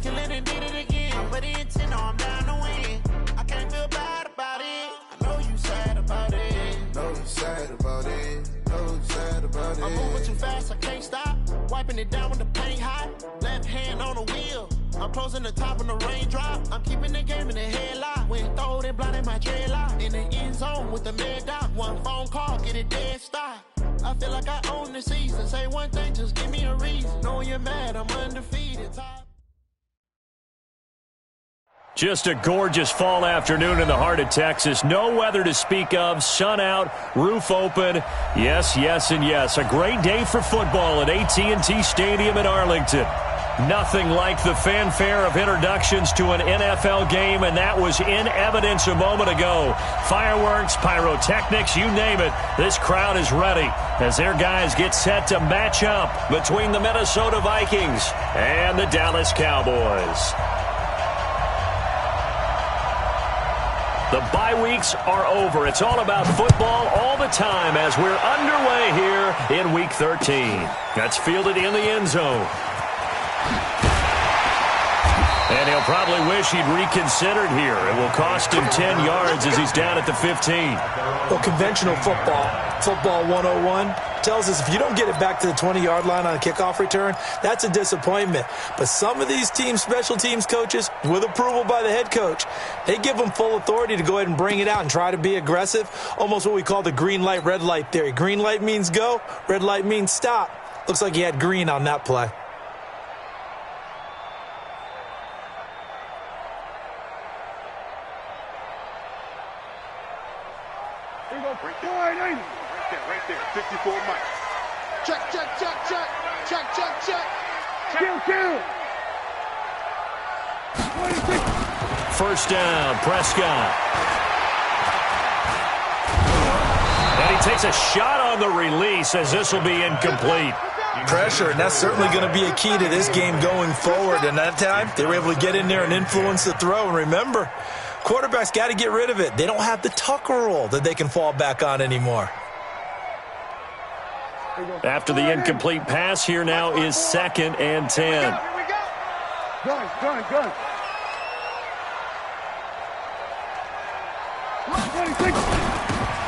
kill it and did it again. But the intent, no, I'm down to win. I can't feel bad about it. I know you sad about it. Know you sad about it. Know you sad about it. I'm moving too fast, I can't stop. Wiping it down with the paint hot. Left hand on the wheel. I'm closing the top when the raindrop. I'm keeping the game in the headlock. When throwed and blinded my dreadlock. In the end zone with the mad dot. One phone call, get it dead stop. I feel like I own the season. Say one thing, just give me a reason. Knowing you're mad, I'm undefeated. Just a gorgeous fall afternoon in the heart of Texas. No weather to speak of. Sun out, roof open. Yes, yes, and yes. A great day for football at AT&T Stadium in Arlington. Nothing like the fanfare of introductions to an NFL game, and that was in evidence a moment ago. Fireworks, pyrotechnics, you name it. This crowd is ready as their guys get set to match up between the Minnesota Vikings and the Dallas Cowboys. The bye weeks are over. It's all about football all the time as we're underway here in Week 13. That's fielded in the end zone. And he'll probably wish he'd reconsidered here. It will cost him 10 yards as he's down at the 15. Well, conventional football 101, tells us if you don't get it back to the 20-yard line on a kickoff return, that's a disappointment. But some of these team special teams coaches, with approval by the head coach, they give them full authority to go ahead and bring it out and try to be aggressive, almost what we call the green light, red light theory. Green light means go, red light means stop. Looks like he had green on that play. Right there, 54 miles. Check. Kill. First down, Prescott. And he takes a shot on the release as this will be incomplete. Pressure, and that's certainly going to be a key to this game going forward. And that time, they were able to get in there and influence the throw. And remember, quarterbacks got to get rid of it. They don't have the Tucker roll that they can fall back on anymore. After the incomplete pass, here now is 2nd and 10. Here we go. Gun.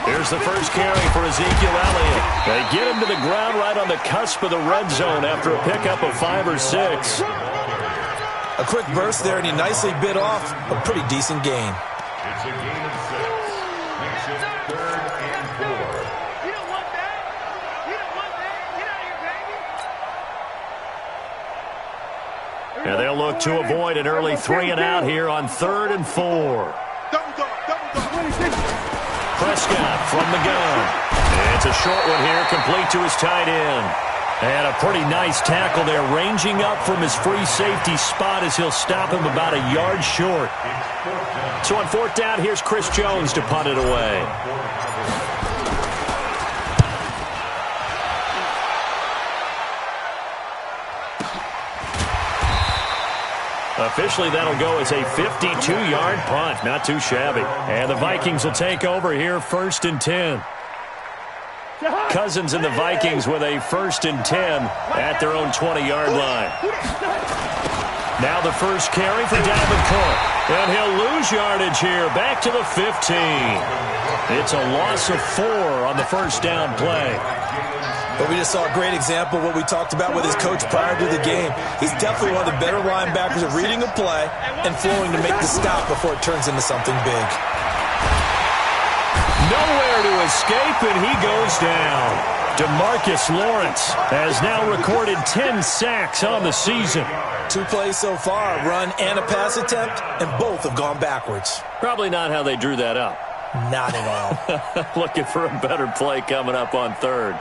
Here's the first carry for Ezekiel Elliott. They get him to the ground right on the cusp of the red zone after a pickup of 5 or 6. A quick burst there, and he nicely bit off a pretty decent gain. It's a gain of 6. Makes it 3rd and 4. You don't want that. Get out of here, baby. And they'll look to avoid an early 3 and out here on 3rd and 4. Double dog. Prescott from the gun. It's a short one here, complete to his tight end. And a pretty nice tackle there, ranging up from his free safety spot as he'll stop him about a yard short. So on 4th down, here's Chris Jones to punt it away. Officially, that'll go as a 52-yard punt. Not too shabby. And the Vikings will take over here, 1st and 10. Cousins and the Vikings with a 1st and 10 at their own 20-yard line. Now the first carry for Dalvin Cook. And he'll lose yardage here, back to the 15. It's a loss of 4 on the first down play. But we just saw a great example of what we talked about with his coach prior to the game. He's definitely one of the better linebackers at reading a play and flowing to make the stop before it turns into something big. Nowhere to escape, and he goes down. DeMarcus Lawrence has now recorded 10 sacks on the season. 2 plays so far, a run and a pass attempt, and both have gone backwards. Probably not how they drew that up. Not at all. Looking for a better play coming up on 3rd.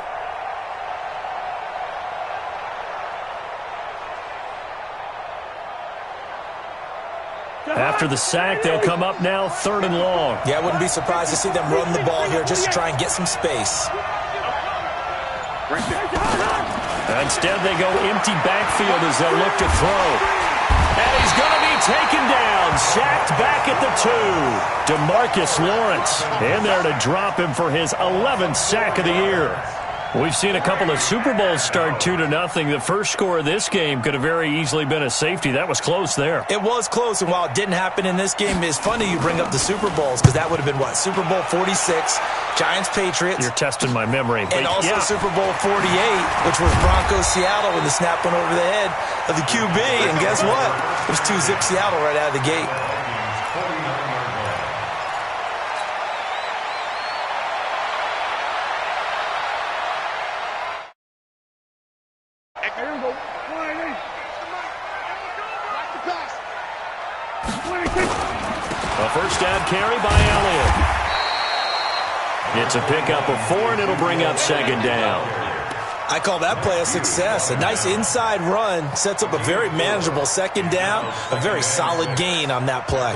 After the sack, they'll come up now 3rd and long. Yeah, I wouldn't be surprised to see them run the ball here just to try and get some space. Instead, they go empty backfield as they look to throw. And he's going to be taken down, sacked back at the 2. DeMarcus Lawrence in there to drop him for his 11th sack of the year. We've seen a couple of Super Bowls start 2-0. The first score of this game could have very easily been a safety. That was close there. It was close, and while it didn't happen in this game, it's funny you bring up the Super Bowls because that would have been, what, Super Bowl 46, Giants-Patriots. You're testing my memory. And also Super Bowl 48, which was Broncos-Seattle when the snap went over the head of the QB. And guess what? It was 2-zip Seattle right out of the gate. A first down carry by Elliott. It's a pickup of 4, and it'll bring up second down. I call that play a success. A nice inside run sets up a very manageable second down, a very solid gain on that play.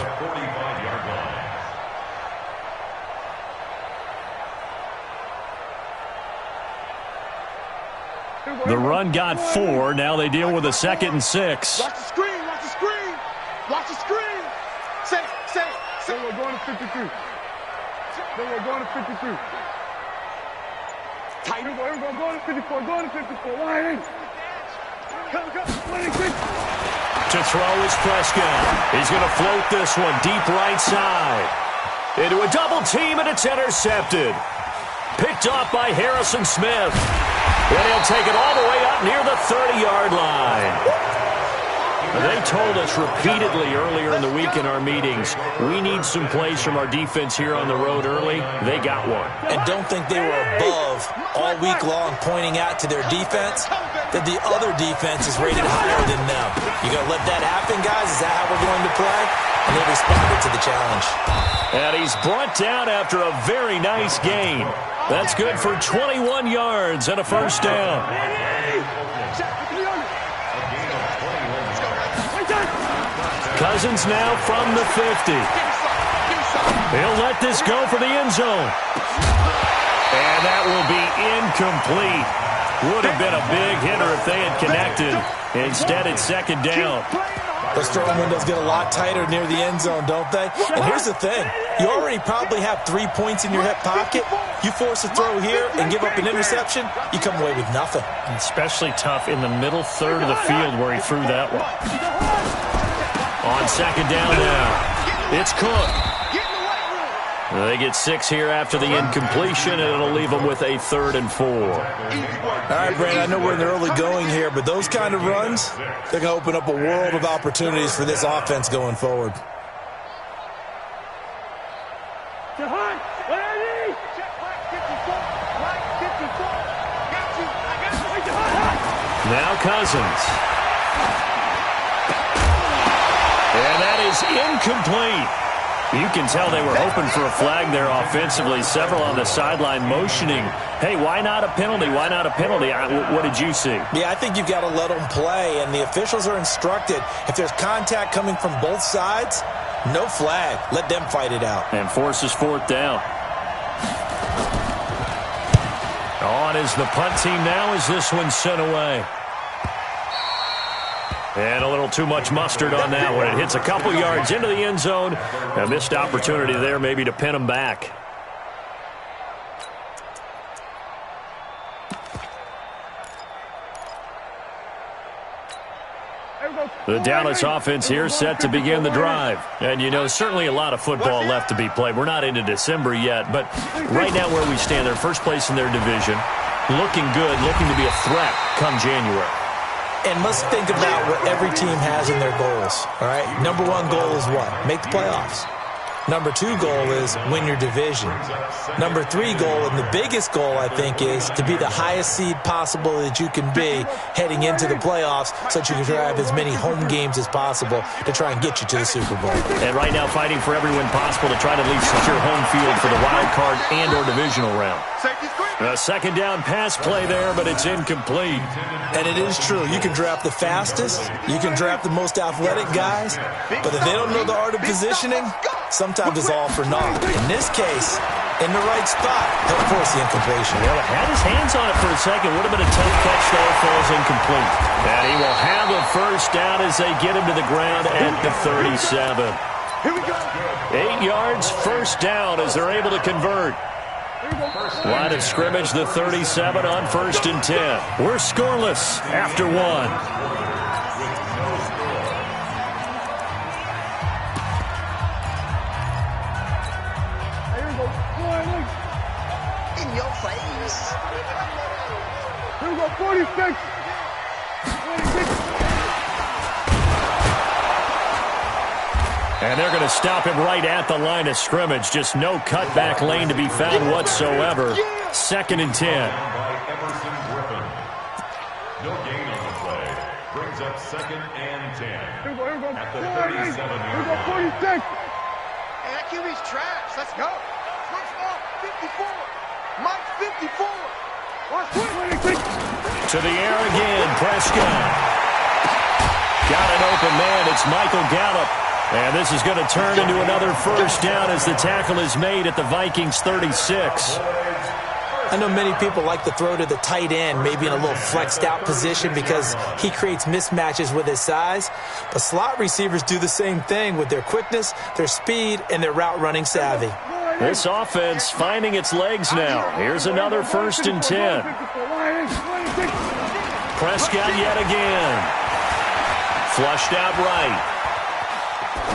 The run got 4. Now they deal with a 2nd and 6. Watch the screen. Watch the screen. Watch the screen. Say. Then we're going to 53. Then we're going to 53. Tight. Here we go. Going to 54. Going to 54. Line in. Come. 26. To throw is Prescott. He's going to float this one deep right side. Into a double team, and it's intercepted. Picked off by Harrison Smith. And he'll take it all the way up near the 30-yard line. They told us repeatedly earlier in the week in our meetings, we need some plays from our defense here on the road early. They got one. And don't think they were above all week long pointing out to their defense that the other defense is rated higher than them. You going to let that happen, guys? Is that how we're going to play? And they responded to the challenge. And he's brought down after a very nice gain. That's good for 21 yards and a first down. Cousins now from the 50. He'll let this go for the end zone. And that will be incomplete. Would have been a big hitter if they had connected. Instead, it's second down. Those throwing windows get a lot tighter near the end zone, don't they? And here's the thing. You already probably have 3 points in your hip pocket. You force a throw here and give up an interception, you come away with nothing. Especially tough in the middle third of the field where he threw that one. On second down now, it's Cook. They get 6 here after the incompletion, and it'll leave them with a 3rd and 4. All right, Brandon, I know we're in the early going here, but those kind of runs, they're going to open up a world of opportunities for this offense going forward. Now Cousins. And that is incomplete. You can tell they were hoping for a flag there offensively. Several on the sideline motioning, hey, why not a penalty? Why not a penalty? What did you see? Yeah, I think you've got to let them play, and the officials are instructed, if there's contact coming from both sides, no flag. Let them fight it out. And forces 4th down. On is the punt team now as this one's sent away. And a little too much mustard on that one. It hits a couple yards into the end zone. A missed opportunity there maybe to pin them back. The Dallas offense here set to begin the drive. And, you know, certainly a lot of football left to be played. We're not into December yet, but right now where we stand, they're first place in their division. Looking good, looking to be a threat come January. And let's think about what every team has in their goals, all right? Number 1 goal is what? Make the playoffs. Number 2 goal is win your division. Number 3 goal, and the biggest goal, I think, is to be the highest seed possible that you can be heading into the playoffs so that you can have as many home games as possible to try and get you to the Super Bowl. And right now fighting for every win possible to try to at least secure home field for the wild card and or divisional round. A second down pass play there, but it's incomplete. And it is true. You can draft the fastest. You can draft the most athletic guys. But if they don't know the art of positioning, sometimes it's all for naught. In this case, in the right spot, he'll force the incompletion. Well, had his hands on it for a second. Would have been a tough catch, though. Falls incomplete. And he will have a first down as they get him to the ground at the 37. 8 yards, first down as they're able to convert. Line of scrimmage, the 37 on 1st and 10. We're scoreless after one. In your face. Here we go, 46. And they're going to stop him right at the line of scrimmage. Just no cutback lane to be found whatsoever. 2nd and 10. No gain on the play. Brings up 2nd and 10. Here we go. At the 37-yard Here we go, 46. Hey, that QB's trash. Let's go. Switch ball, 54. Mike, 54. To the air again, Prescott. Got an open man. It's Michael Gallup. And this is going to turn into another first down as the tackle is made at the Vikings 36. I know many people like to throw to the tight end, maybe in a little flexed out position because he creates mismatches with his size. But slot receivers do the same thing with their quickness, their speed, and their route running savvy. This offense finding its legs now. Here's another 1st and 10. Prescott yet again. Flushed out right.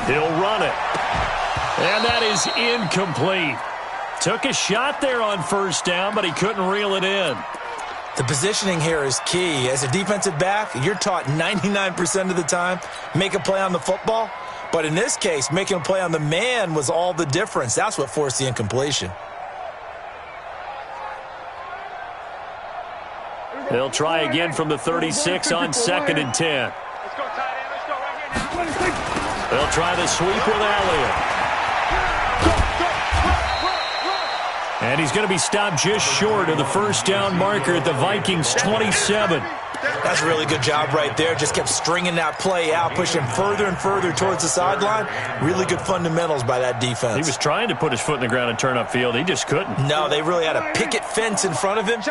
He'll run it. And that is incomplete. Took a shot there on 1st down, but he couldn't reel it in. The positioning here is key. As a defensive back, you're taught 99% of the time, make a play on the football. But in this case, making a play on the man was all the difference. That's what forced the incompletion. They'll try again from the 36 on 2nd and 10. They'll try the sweep with Elliott. And he's going to be stopped just short of the 1st down marker at the Vikings 27. That's a really good job right there. Just kept stringing that play out, pushing further and further towards the sideline. Really good fundamentals by that defense. He was trying to put his foot in the ground and turn upfield. He just couldn't. No, they really had a picket fence in front of him.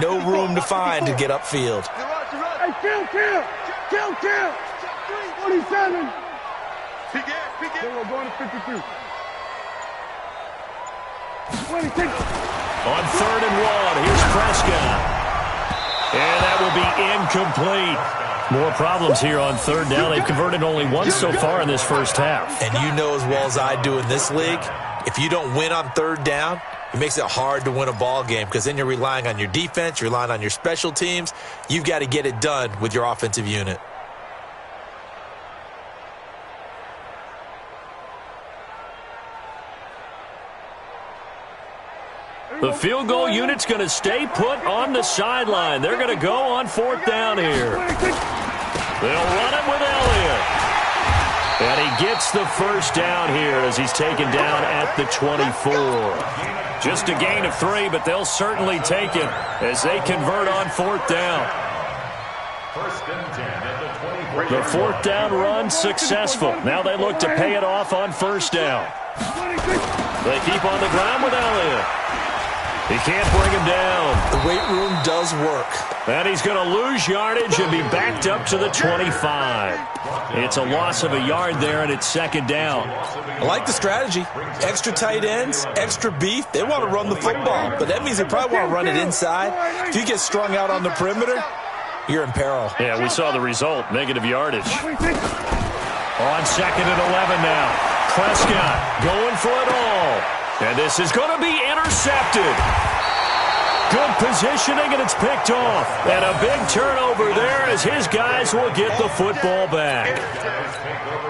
No room to find to get upfield. Hey, kill. 47. Then we're going to 52. 26. On 3rd and 1, here's Prescott. And that will be incomplete. More problems here on 3rd down. They've converted only once so far in this first half. And you know as well as I do in this league, if you don't win on 3rd down, it makes it hard to win a ball game because then you're relying on your defense, you're relying on your special teams. You've got to get it done with your offensive unit. The field goal unit's going to stay put on the sideline. They're going to go on 4th down here. They'll run it with Elliott. And he gets the 1st down here as he's taken down at the 24. Just a gain of 3, but they'll certainly take it as they convert on 4th down. 1st and 10 at the 24. The 4th down run successful. Now they look to pay it off on 1st down. They keep on the ground with Elliott. He can't bring him down. The weight room does work. And he's going to lose yardage and be backed up to the 25. It's a loss of a yard there, and it's 2nd down. I like the strategy. Extra tight ends, extra beef. They want to run the football, but that means they probably want to run it inside. If you get strung out on the perimeter, you're in peril. Yeah, we saw the result, negative yardage. On 2nd and 11 now. Prescott going for it all. And this is going to be intercepted. Good positioning, and it's picked off. And a big turnover there as his guys will get the football back.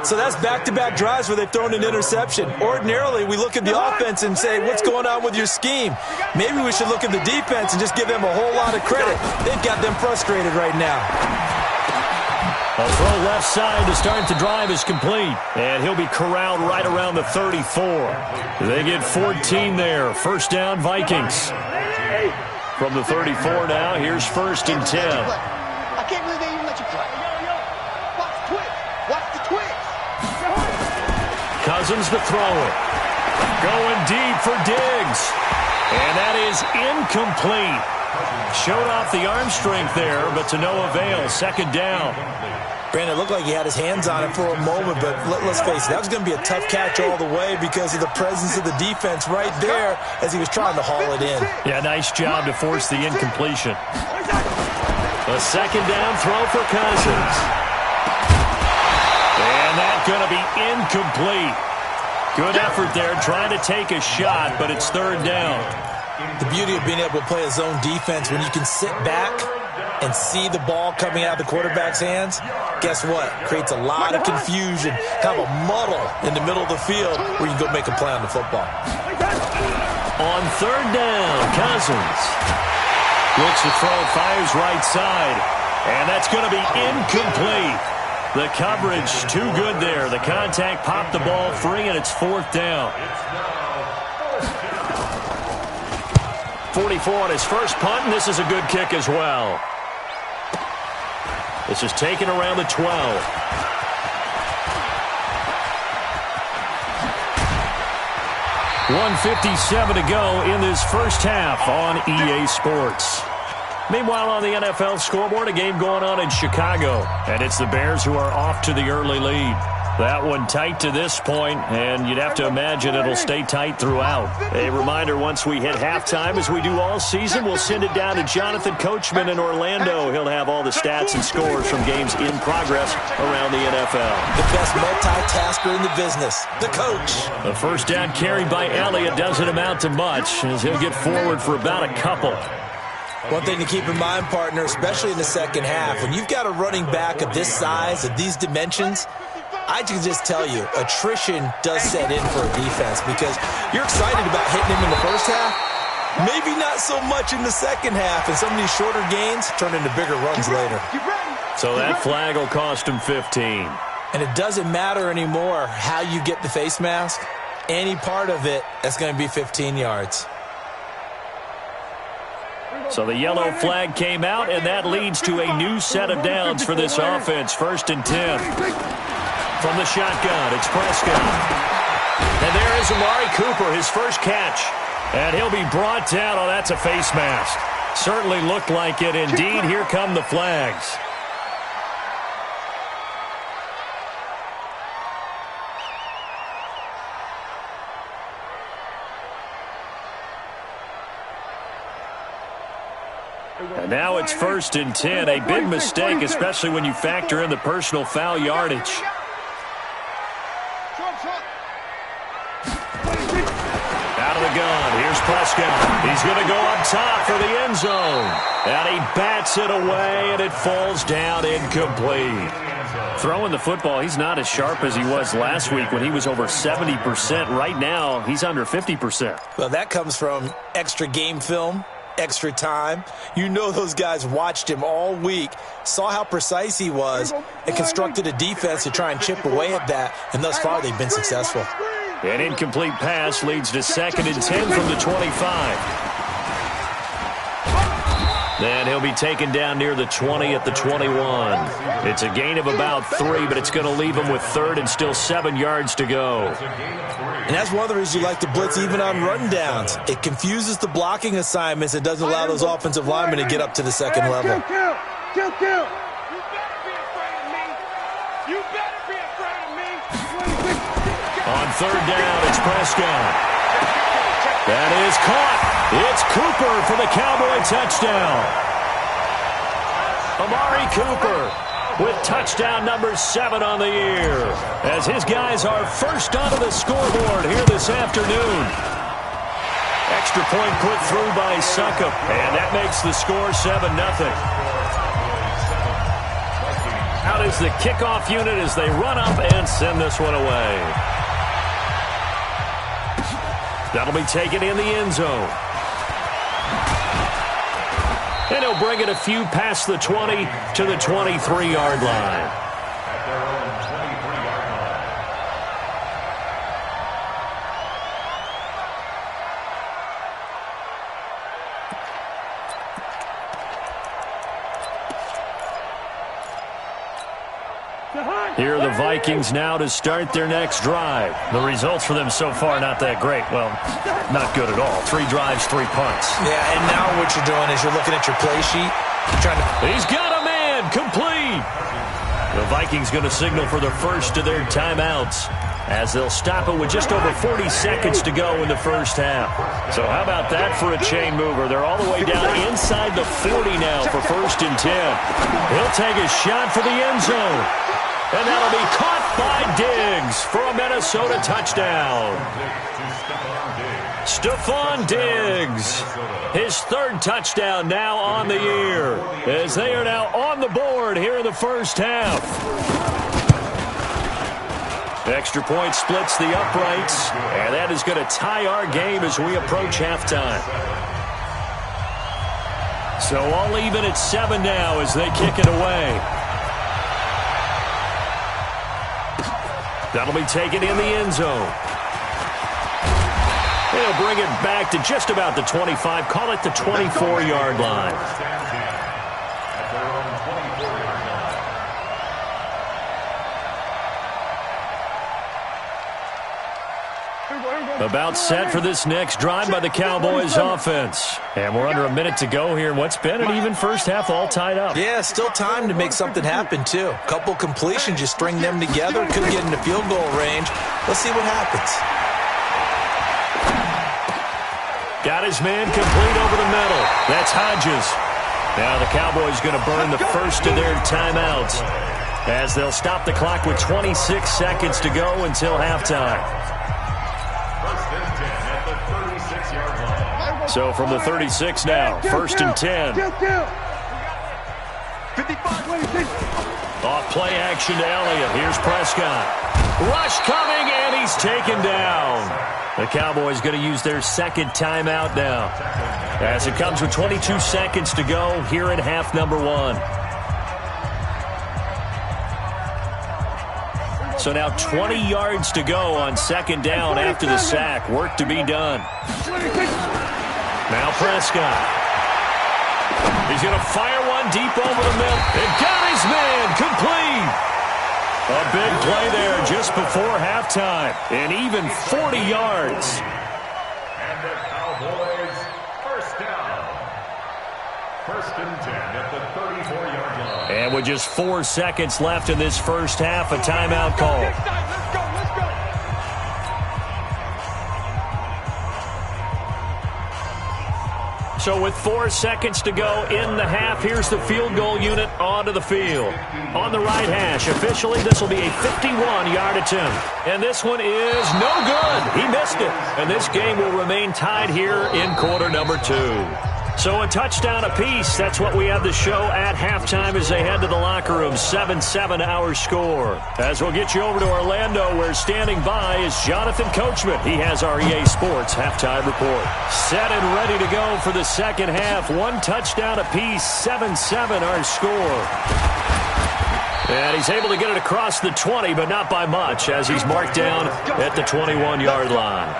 So that's back-to-back drives where they've thrown an interception. Ordinarily, we look at the offense and say, what's going on with your scheme? Maybe we should look at the defense and just give them a whole lot of credit. They've got them frustrated right now. A throw left side to start the drive is complete. And he'll be corralled right around the 34. They get 14 there. 1st down, Vikings. From the 34 now, here's 1st and 10. I can't believe they even let you play. Watch the twist. Watch the twist. Cousins the thrower. Going deep for Diggs. And that is incomplete. Showed off the arm strength there, but to no avail. 2nd down. Brandon, it looked like he had his hands on it for a moment, but let's face it, that was going to be a tough catch all the way because of the presence of the defense right there as he was trying to haul it in. Yeah, nice job to force the incompletion. A second down throw for Cousins. And that's going to be incomplete. Good effort there, trying to take a shot, but it's third down. The beauty of being able to play a zone defense when you can sit back and see the ball coming out of the quarterback's hands, guess what? Creates a lot of confusion, kind of a muddle in the middle of the field where you can go make a play on the football. On third down, Cousins looks to throw, fires right side, and that's going to be incomplete. The coverage too good there. The contact popped the ball free, and it's fourth down. 44 on his first punt, and this is a good kick as well. This is taken around the 12. 1:57 to go in this first half on EA Sports. Meanwhile, on the NFL scoreboard, a game going on in Chicago, and it's the Bears who are off to the early lead. That one tight to this point, and you'd have to imagine it'll stay tight throughout. A reminder, once we hit halftime, as we do all season, we'll send it down to Jonathan Coachman in Orlando. He'll have all the stats and scores from games in progress around the NFL. The best multitasker in the business, the coach. The first down carried by Elliott doesn't amount to much, as he'll get forward for about a couple. One thing to keep in mind, partner, especially in the second half, when you've got a running back of this size, of these dimensions, I can just tell you, attrition does set in for a defense because you're excited about hitting him in the first half, maybe not so much in the second half, and some of these shorter gains turn into bigger runs later. So that flag will cost him 15. And it doesn't matter anymore how you get the face mask. Any part of it, that's going to be 15 yards. So the yellow flag came out, and that leads to a new set of downs for this offense. 1st and 10. From the shotgun, it's Prescott. And there is Amari Cooper, his first catch. And he'll be brought down. Oh, that's a face mask. Certainly looked like it. Indeed, here come the flags. And now it's 1st and 10. A big mistake, especially when you factor in the personal foul yardage. Out of the gun. Here's Prescott. He's going to go up top for the end zone. And he bats it away, and it falls down incomplete. Throwing the football, he's not as sharp as he was last week when he was over 70%. Right now, he's under 50%. Well, that comes from extra game film, extra time. You know those guys watched him all week, saw how precise he was, and constructed a defense to try and chip away at that, and thus far they've been successful. An incomplete pass leads to 2nd and 10 from the 25. Then he'll be taken down near the 20 at the 21. It's a gain of about 3, but it's going to leave him with 3rd and still 7 yards to go. And that's one of the reasons you like to blitz even on run downs. It confuses the blocking assignments. It doesn't allow those offensive linemen to get up to the second level. Kill. On 3rd down, it's Prescott. That is caught. It's Cooper for the Cowboy touchdown. Amari Cooper with touchdown number 7 on the year, as his guys are first onto the scoreboard here this afternoon. Extra point put through by Succop, and that makes the score 7-0. Out is the kickoff unit as they run up and send this one away. That'll be taken in the end zone. And he'll bring it a few past the 20 to the 23-yard line. Here are the Vikings now to start their next drive. The results for them so far not that great. Well, not good at all. 3 drives, 3 punts. Yeah, and now what you're doing is you're looking at your play sheet. You're trying to... He's got a man. Complete. The Vikings going to signal for the first of their timeouts as they'll stop it with just over 40 seconds to go in the first half. So how about that for a chain mover? They're all the way down inside the 40 now for 1st and 10. He'll take a shot for the end zone. And that'll be caught by Diggs for a Minnesota touchdown. Stephon Diggs, his 3rd touchdown now on the year, as they are now on the board here in the first half. Extra point splits the uprights, and that is going to tie our game as we approach halftime. So all even at 7 now as they kick it away. That'll be taken in the end zone. They'll bring it back to just about the 25, call it the 24-yard line. About set for this next drive by the Cowboys offense. And we're under a minute to go here in what's been an even first half, all tied up. Yeah, still time to make something happen, too. A couple completions, you string them together, could get into field goal range. Let's see what happens. Got his man complete over the middle. That's Hodges. Now the Cowboys going to burn the first of their timeouts as they'll stop the clock with 26 seconds to go until halftime. So from the 36 now, 1st and 10. Off play action to Elliott. Here's Prescott. Rush coming, and he's taken down. The Cowboys going to use their 2nd timeout now as it comes with 22 seconds to go here in half number 1. So now 20 yards to go on 2nd down after the sack. Work to be done. Now Prescott. He's going to fire one deep over the middle. And got his man complete. A big play there just before halftime. And even 40 yards. And the Cowboys first down. 1st and 10 at the 34-yard line. And with just 4 seconds left in this first half, a timeout call. Let's go. So with 4 seconds to go in the half, here's the field goal unit onto the field. On the right hash, officially, this will be a 51-yard attempt. And this one is no good. He missed it. And this game will remain tied here in quarter number 2. So a touchdown apiece. That's what we have to show at halftime as they head to the locker room. 7-7 our score. As we'll get you over to Orlando, where standing by is Jonathan Coachman. He has our EA Sports halftime report. Set and ready to go for the second half. 1 touchdown apiece. 7-7 our score. And he's able to get it across the 20, but not by much, as he's marked down at the 21-yard line.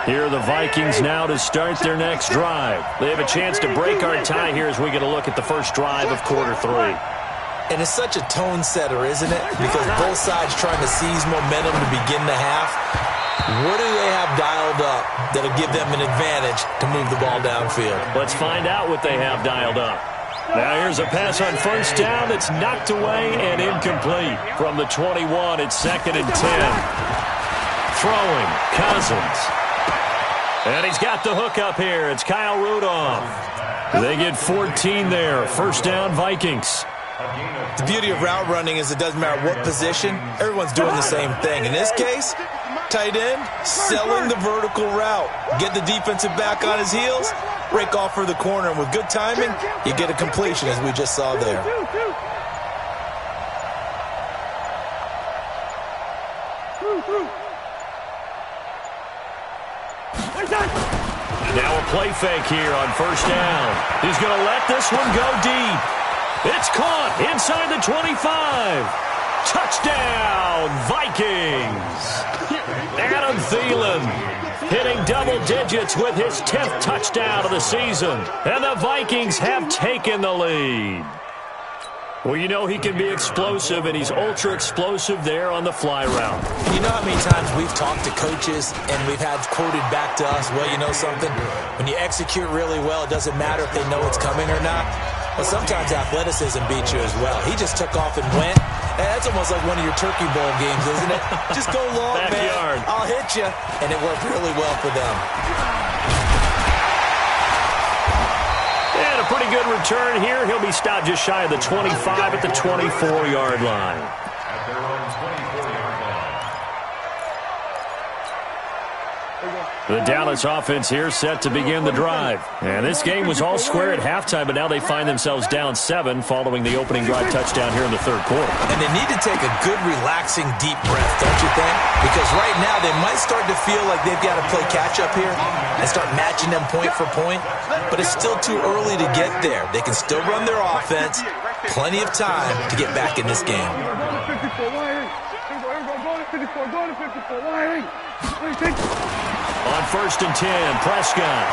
Here are the Vikings now to start their next drive. They have a chance to break our tie here as we get a look at the first drive of quarter 3. And it's such a tone setter, isn't it? Because both sides trying to seize momentum to begin the half. What do they have dialed up that'll give them an advantage to move the ball downfield? Let's find out what they have dialed up. Now here's a pass on 1st down that's knocked away and incomplete. From the 21, it's 2nd and 10. Throwing, Cousins. And he's got the hook up here. It's Kyle Rudolph. They get 14 there. 1st down, Vikings. The beauty of route running is it doesn't matter what position. Everyone's doing the same thing. In this case, tight end, selling the vertical route. Get the defensive back on his heels, break off for the corner. And with good timing, you get a completion, as we just saw there. Now a play fake here on 1st down. He's going to let this one go deep. It's caught inside the 25. Touchdown, Vikings. Adam Thielen hitting double digits with his 10th touchdown of the season. And the Vikings have taken the lead. Well, you know he can be explosive, and he's ultra-explosive there on the fly route. You know how many times we've talked to coaches and we've had quoted back to us, well, you know something? When you execute really well, it doesn't matter if they know it's coming or not. But sometimes athleticism beats you as well. He just took off and went. And that's almost like one of your Turkey Bowl games, isn't it? Just go long, Backyard. man. I'll hit you. And it worked really well for them. And a pretty good return here. He'll be stopped just shy of the 25 at the 24-yard line. At their own 24-yard line. The Dallas offense here set to begin the drive. And this game was all square at halftime, but now they find themselves down 7 following the opening drive touchdown here in the third quarter. And they need to take a good, relaxing, deep breath, don't you think? Because right now they might start to feel like they've got to play catch-up here and start matching them point for point. But it's still too early to get there. They can still run their offense. Plenty of time to get back in this game. On 1st and 10, Prescott.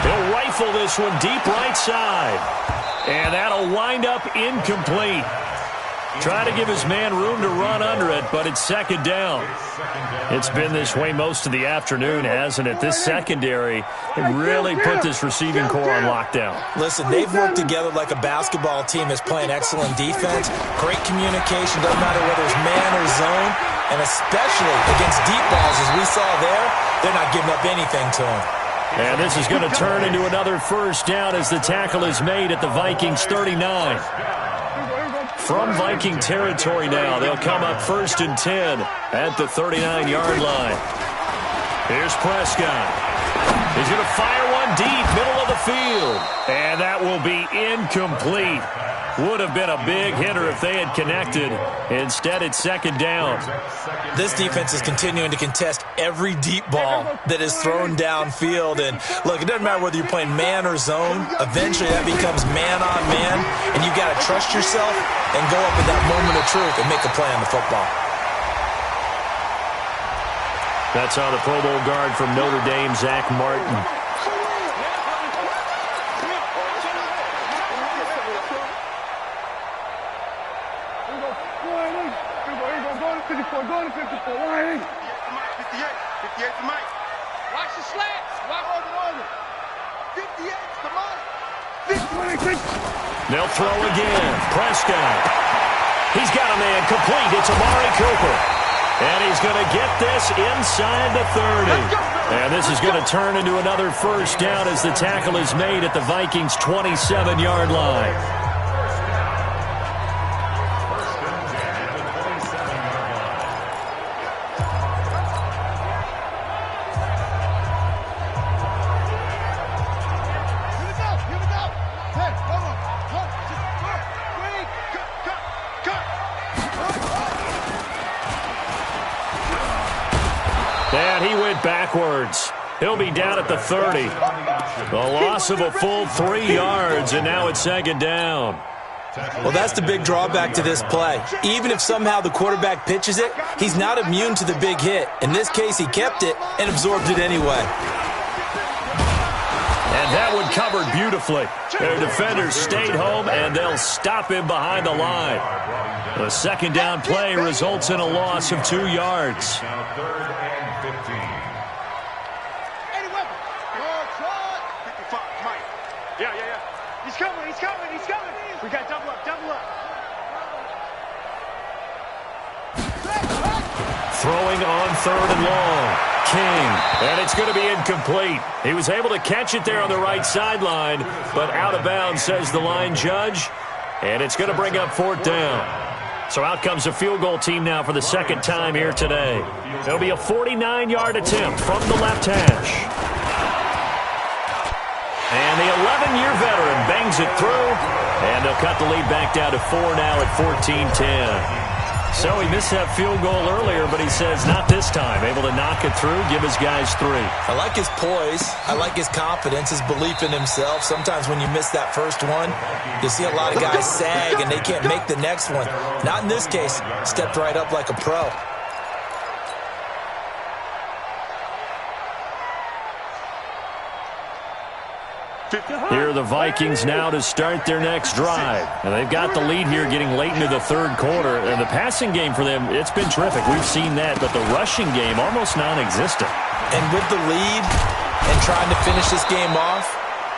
He'll rifle this one deep right side. And that'll wind up incomplete. Try to give his man room to run under it, but it's second down. It's been this way most of the afternoon, hasn't it? This secondary really put this receiving core on lockdown. Listen, they've worked together like a basketball team that's playing excellent defense. Great communication, doesn't matter whether it's man or zone. And especially against deep balls, as we saw there, they're not giving up anything to them. And this is going to turn into another first down as the tackle is made at the Vikings 39. From Viking territory now, they'll come up 1st and 10 at the 39-yard line. Here's Prescott. He's going to fire one deep, middle of the field. And that will be incomplete. Would have been a big hitter if they had connected. Instead, it's second down. This defense is continuing to contest every deep ball that is thrown downfield. And, look, it doesn't matter whether you're playing man or zone. Eventually, that becomes man on man. And you've got to trust yourself and go up at that moment of truth and make a play on the football. That's on the Pro Bowl guard from Notre Dame, Zach Martin. Go to 54. 58 to Mike. Watch the slants. Watch over. 58 to Mike. They'll throw again. Prescott. He's got a man complete. It's Amari Cooper. And he's going to get this inside the 30. And this is going to turn into another first down as the tackle is made at the Vikings' 27-yard line. And he went backwards. He'll be down at the 30. The loss of a full 3 yards, and now it's second down. Well, that's the big drawback to this play. Even if somehow the quarterback pitches it, he's not immune to the big hit. In this case, he kept it and absorbed it anyway. And that one covered beautifully. Their defenders stayed home, and they'll stop him behind the line. The second down play results in a loss of 2 yards. Now 3rd and 15. Any weapon. Good try. 55, Mike. Yeah. He's coming. We got double up. Throwing on 3rd and long. King. And it's going to be incomplete. He was able to catch it there on the right sideline, but out of bounds, says the line judge. And it's going to bring up 4th down. So out comes a field goal team now for the second time here today. It'll be a 49-yard attempt from the left hash. And the 11-year veteran bangs it through. And they'll cut the lead back down to 4 now at 14-10. So he missed that field goal earlier, but he says not this time. Able to knock it through, give his guys 3. I like his poise. I like his confidence, his belief in himself. Sometimes when you miss that first one, you see a lot of guys sag and they can't make the next one. Not in this case. Stepped right up like a pro. Here are the Vikings now to start their next drive. And they've got the lead here getting late into the third quarter. And the passing game for them, it's been terrific. We've seen that. But the rushing game, almost non-existent. And with the lead and trying to finish this game off,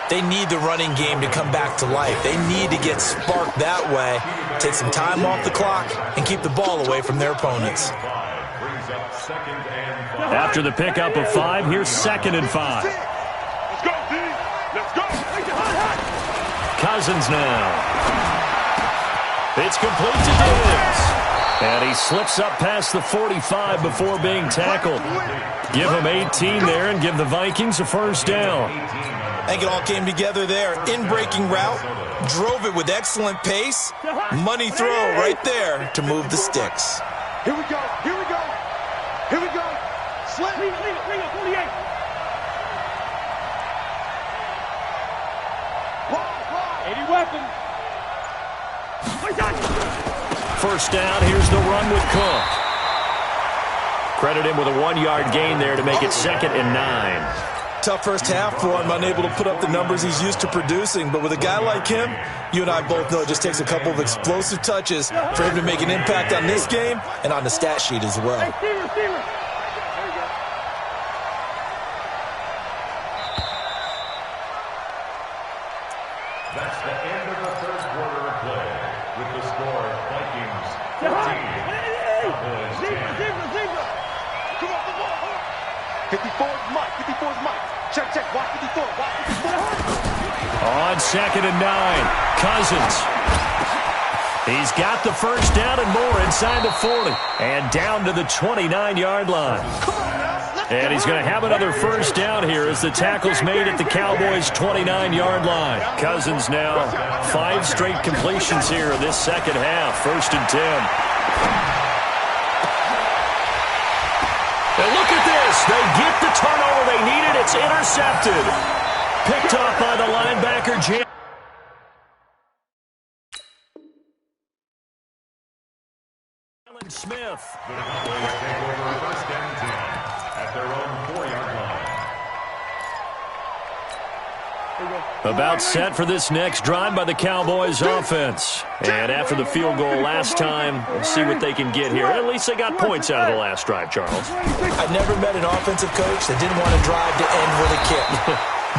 They need the running game to come back to life. They need to get sparked that way, take some time off the clock, and keep the ball away from their opponents. After the pickup of 5, here's 2nd and 5. Let's go, D. Let's go. Cousins now. It's complete to Diggs. And he slips up past the 45 before being tackled. Give him 18 there and give the Vikings a first down. I think it all came together there. In-breaking route, drove it with excellent pace. Money throw right there to move the sticks. Here we go. Here we go. Here we go. Slip. Leave it, 48. Wide. 80 weapons. First down, here's the run with Cook. Credit him with a 1-yard gain there to make it 2nd and 9. Tough first half for him, unable to put up the numbers he's used to producing. But with a guy like him, you and I both know it just takes a couple of explosive touches for him to make an impact on this game and on the stat sheet as well. That's the end of the third quarter of play. With the score, Vikings 14, Cowboys 10. Come on, the ball. 54 is Mike. 54 is Mike. Check. Watch 54. Watch 54. On 2nd and 9, Cousins. He's got the first down and more inside the 40. And down to the 29-yard line. And he's going to have another first down here as the tackle's made at the Cowboys' 29-yard line. Cousins now 5 straight completions here in this second half. 1st and 10. And look at this. They get the turnover they needed. It's intercepted. Picked off by the linebacker, Jim. Smith. The Cowboys take over 1st and 10 at their own 4-yard line. About set for this next drive by the Cowboys offense. And after the field goal last time, we'll see what they can get here. At least they got points out of the last drive, Charles. I've never met an offensive coach that didn't want to drive to end with a kick.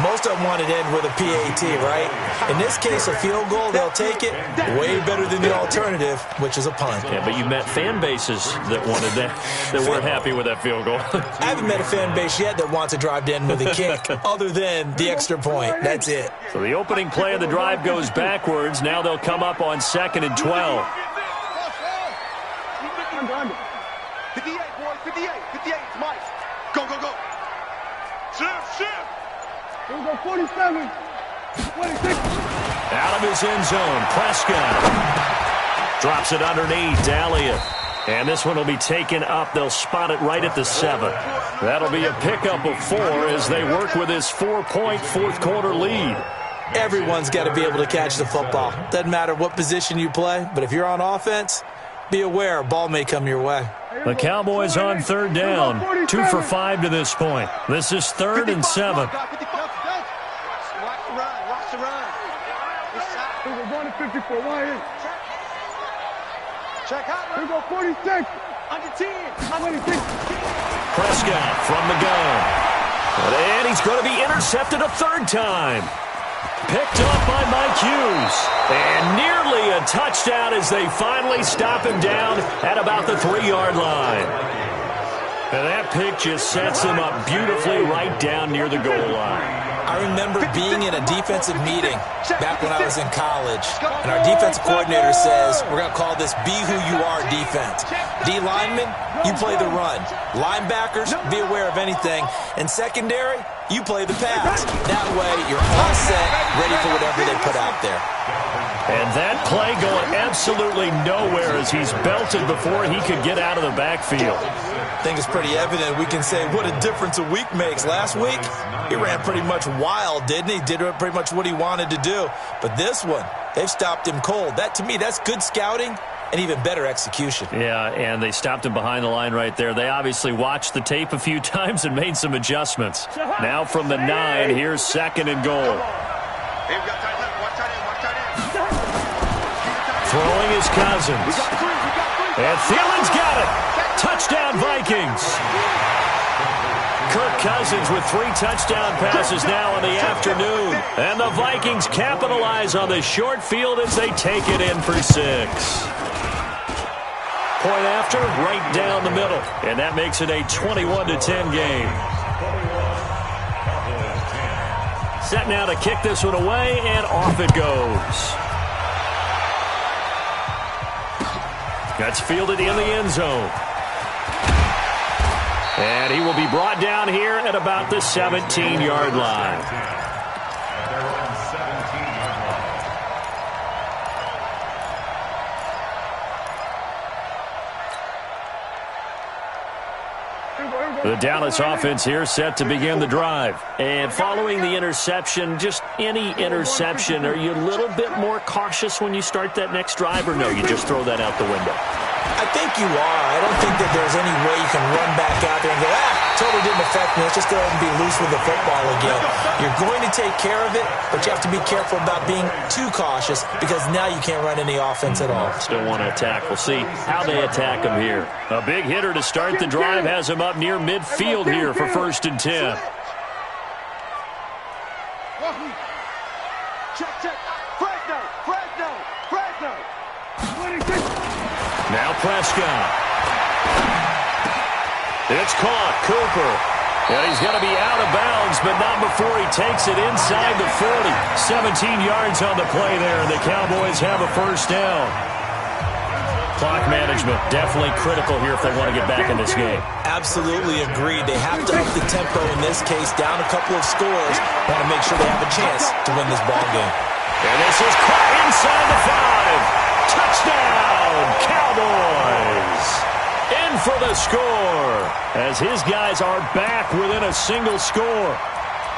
Most of them want it to end with a PAT, right? In this case, a field goal, they'll take it. Way better than the alternative, which is a punt. Yeah, but you met fan bases that wanted that weren't happy with that field goal. I haven't met a fan base yet that wants to drive to end with a kick, other than the extra point. That's it. So the opening play of the drive goes backwards. Now they'll come up on 2nd and 12. 58, boys. 58. 58. It's Mike. Go. Shift. Here we go, 47. 26. Out of his end zone, Prescott drops it underneath Elliott. And this one will be taken up. They'll spot it right at the 7. That'll be a pickup of 4 as they work with this 4-point fourth-quarter lead. Everyone's got to be able to catch the football. Doesn't matter what position you play, but if you're on offense, be aware a ball may come your way. The Cowboys on 3rd down, 2 for 5 to this point. This is 3rd and 7. Watch the run. We're going to 54. Why is? Check out. Here we go, 46. Under 10. 26. Prescott from the gun. And he's going to be intercepted a 3rd time. Picked up by Mike Hughes. And nearly a touchdown as they finally stop him down at about the 3-yard line. And that pick just sets him up beautifully right down near the goal line. I remember being in a defensive meeting back when I was in college, and our defensive coordinator says, we're going to call this Be Who You Are defense. D linemen, you play the run. Linebackers, be aware of anything. And secondary, you play the pass. That way, you're all set, ready for whatever they put out there. And that play going absolutely nowhere as he's belted before he could get out of the backfield. I think it's pretty evident. We can say what a difference a week makes. Last week, he ran pretty much wild, didn't he? Did pretty much what he wanted to do. But this one, they've stopped him cold. That, to me, that's good scouting and even better execution. Yeah, and they stopped him behind the line right there. They obviously watched the tape a few times and made some adjustments. Now from the 9, here's 2nd and goal. Throwing is Cousins. And Thielen's got it. Touchdown, Vikings. Kirk Cousins with 3 touchdown passes now in the afternoon. And the Vikings capitalize on the short field as they take it in for 6. Point after, right down the middle. And that makes it a 21-10 game. Set now to kick this one away, and off it goes. That's fielded in the end zone. And he will be brought down here at about the 17-yard line. The Dallas offense here set to begin the drive. And following the interception, just any interception, are you a little bit more cautious when you start that next drive, or no, you just throw that out the window? I think you are. I don't think that there's any way you can run back out there and go, totally didn't affect me. Let's just go ahead and be loose with the football again. You're going to take care of it, but you have to be careful about being too cautious because now you can't run any offense at all. Still want to attack. We'll see how they attack him here. A big hitter to start the drive has him up near midfield here for 1st and 10. Check. Fresno. Now Prescott. It's caught. Cooper. And he's going to be out of bounds, but not before he takes it inside the 40. 17 yards on the play there, and the Cowboys have a 1st down. Clock management definitely critical here if they want to get back in this game. Absolutely agreed. They have to up the tempo in this case, down a couple of scores. Want to make sure they have a chance to win this ball game. And this is caught inside the 5. Touchdown, Cowboys! In for the score as his guys are back within a single score.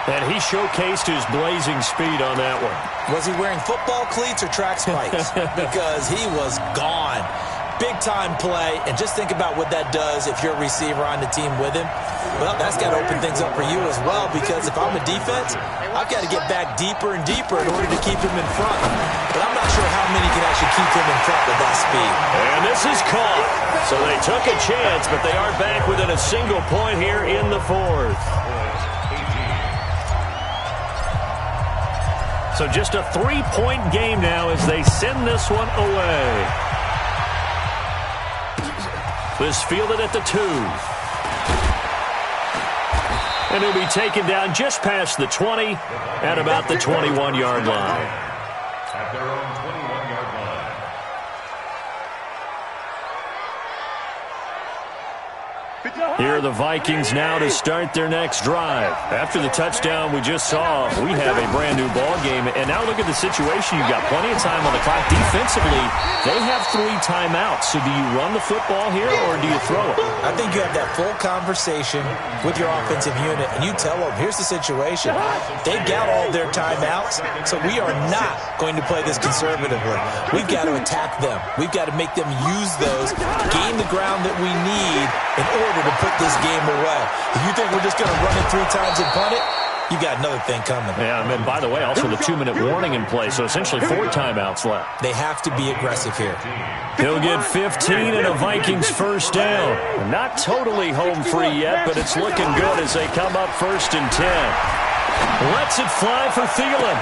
And he showcased his blazing speed on that one. Was he wearing football cleats or track spikes? Because he was gone. Big-time play, and just think about what that does if you're a receiver on the team with him. Well, that's got to open things up for you as well, because if I'm a defense, I've got to get back deeper and deeper in order to keep him in front. But I'm not sure how many can actually keep him in front with that speed. And this is caught. So they took a chance, but they are back within a single point here in the 4th. So just a 3-point game now as they send this one away. This fielded at the 2. And he'll be taken down just past the 20 at about the 21-yard line. At their own 21-yard line. Here are the Vikings now to start their next drive. After the touchdown we just saw, we have a brand new ball game. And now look at the situation. You've got plenty of time on the clock. Defensively, they have 3 timeouts. So do you run the football here or do you throw it? I think you have that full conversation with your offensive unit, and you tell them, here's the situation. They've got all their timeouts, so we are not going to play this conservatively. We've got to attack them. We've got to make them use those, gain the ground that we need in order to put this game away. If you think we're just going to run it 3 times and punt it, you got another thing coming. Yeah, and by the way, also the 2-minute warning in play, so essentially 4 timeouts left. They have to be aggressive here. He'll get 15 and a Vikings 1st down. Not totally home free yet, but it's looking good as they come up 1st and 10. Lets it fly for Thielen.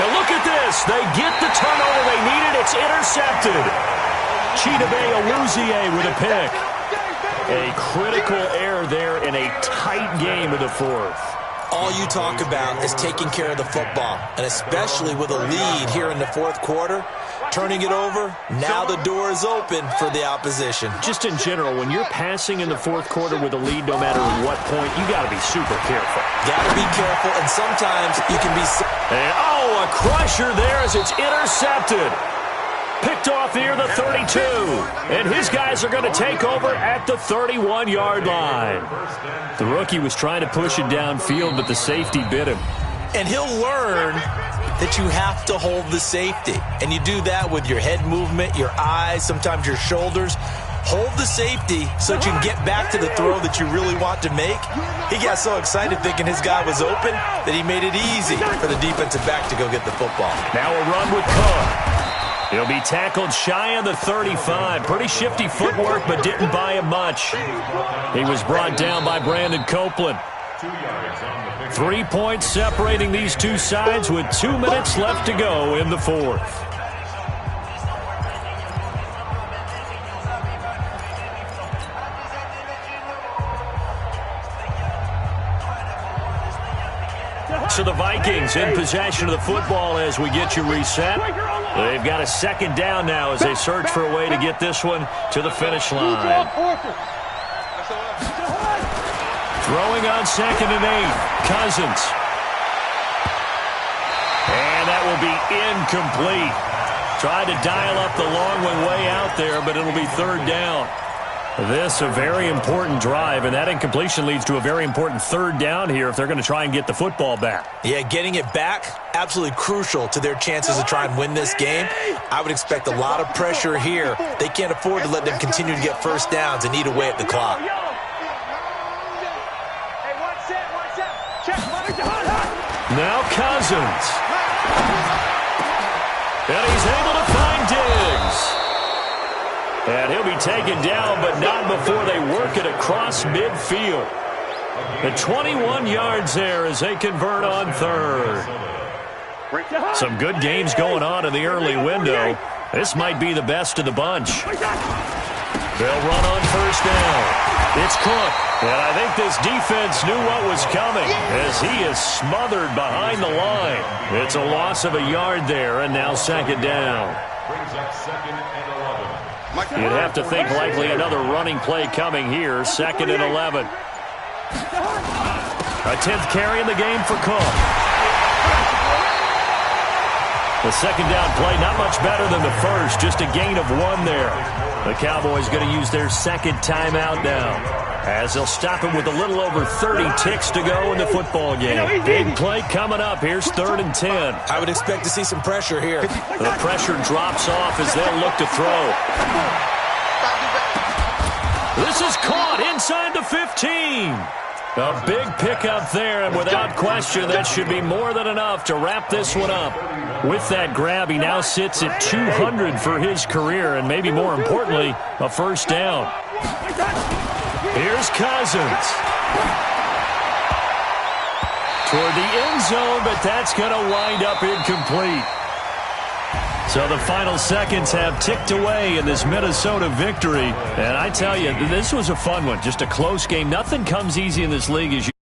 Now look at this. They get the turnover they needed. It's intercepted. Chidobe Awuzie with a pick. A critical error there in a tight game of the 4th. All you talk about is taking care of the football, and especially with a lead here in the 4th quarter, turning it over, now the door is open for the opposition. Just in general, when you're passing in the 4th quarter with a lead, no matter what point, you got to be super careful. Got to be careful, and sometimes you can be... And, a crusher there as it's intercepted. Picked off near the 32. And his guys are going to take over at the 31-yard line. The rookie was trying to push it downfield, but the safety bit him. And he'll learn that you have to hold the safety. And you do that with your head movement, your eyes, sometimes your shoulders. Hold the safety so that you can get back to the throw that you really want to make. He got so excited thinking his guy was open that he made it easy for the defensive back to go get the football. Now a run with Cook. He'll be tackled shy of the 35. Pretty shifty footwork, but didn't buy him much. He was brought down by Brandon Copeland. 2 yards on the pickup. 3 points separating these two sides with 2 minutes left to go in the fourth. So the Vikings in possession of the football as we get you reset. They've got a second down now as they search for a way to get this one to the finish line. Throwing on 2nd and 8, Cousins. And that will be incomplete. Tried to dial up the long one way out there, but it'll be 3rd down. This a very important drive, and that incompletion leads to a very important 3rd down here if they're going to try and get the football back. Yeah, getting it back, absolutely crucial to their chances to try and win this game. I would expect a lot of pressure here. They can't afford to let them continue to get first downs and eat away at the clock. Now Cousins. And he's able to find Diggs. And he'll be taken down, but not before they work it across midfield. The 21 yards there as they convert on 3rd. Some good games going on in the early window. This might be the best of the bunch. They'll run on 1st down. It's Cook. And I think this defense knew what was coming as he is smothered behind the line. It's a loss of a yard there, and now 2nd down. Brings up 2nd and 11. You'd have to think likely another running play coming here. 2nd and 11. A 10th carry in the game for Cook. The 2nd down play, not much better than the first. Just a gain of 1 there. The Cowboys going to use their 2nd timeout now, as they'll stop him with a little over 30 ticks to go in the football game. Big play coming up. Here's 3rd and 10. I would expect to see some pressure here. The pressure drops off as they'll look to throw. This is caught inside the 15. A big pickup there, and without question, that should be more than enough to wrap this one up. With that grab, he now sits at 200 for his career, and maybe more importantly, a 1st down. Here's Cousins. Toward the end zone, but that's going to wind up incomplete. So the final seconds have ticked away in this Minnesota victory. And I tell you, this was a fun one. Just a close game. Nothing comes easy in this league as you